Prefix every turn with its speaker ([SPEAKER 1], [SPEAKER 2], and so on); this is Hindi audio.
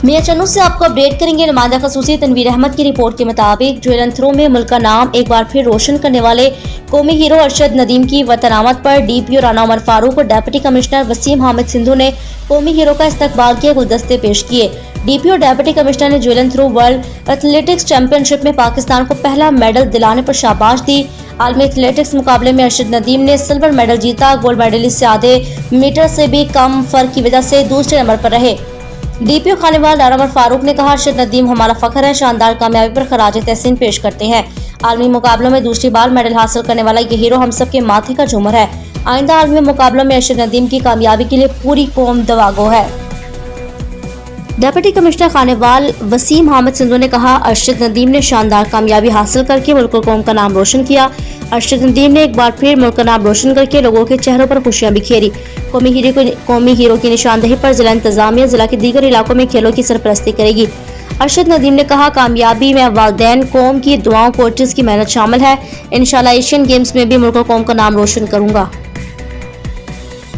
[SPEAKER 1] मियां चन्नू से आपको अपडेट करेंगे। नुमाइंदा खसूसी तनवीर अहमद की रिपोर्ट के मुताबिक ज्वेलन थ्रो में मुल्क का नाम एक बार फिर रोशन करने वाले कौमी हीरो अरशद नदीम की वतन आमद पर डीपीओ राना उमर फारूक और डिप्टी कमिश्नर वसीम हामिद सिंधु ने कौमी हीरो का इस्तकबाल किया, गुलदस्ते पेश किए। डीपीओ डिप्टी कमिश्नर ने ज्वेलन थ्रो वर्ल्ड एथलेटिक्स चैंपियनशिप में पाकिस्तान को पहला मेडल दिलाने पर शाबाश दी। आलमी एथलेटिक्स मुकाबले में अरशद नदीम ने सिल्वर मेडल जीता। गोल्ड मेडलिस्ट से आधे मीटर से भी कम फर्क की वजह से दूसरे नंबर पर रहे। डीपीओ खानेवाल राना उमर फारूक ने कहा, अरशद नदीम हमारा फख्र है, शानदार कामयाबी पर खराज तहसीन पेश करते हैं। आलमी मुकाबलों में दूसरी बार मेडल हासिल करने वाला ये हीरो हम सब के माथे का झूमर है। आइंदा आलमी मुकाबलों में अरशद नदीम की कामयाबी के लिए पूरी कौम दवागो है। डिप्टी कमिश्नर खानेवाल वसीम हामिद सिंधु ने कहा, अरशद नदीम ने शानदार कामयाबी हासिल करके मुल्क और कौम का नाम रोशन किया। अरशद नदीम ने एक बार फिर मुल्क का नाम रोशन करके लोगों के चेहरों पर खुशियां बिखेरी। कौमी हीरो की निशानदेही पर जिला इंतजामिया जिला के दीगर इलाकों में खेलों की सरपरस्ती करेगी। अरशद नदीम ने कहा, कामयाबी में वालिदैन, कौम की दुआओं, कोचेस की मेहनत शामिल है। इंशाल्लाह एशियन गेम्स में भी मुल्क और कौम का नाम रोशन करूंगा।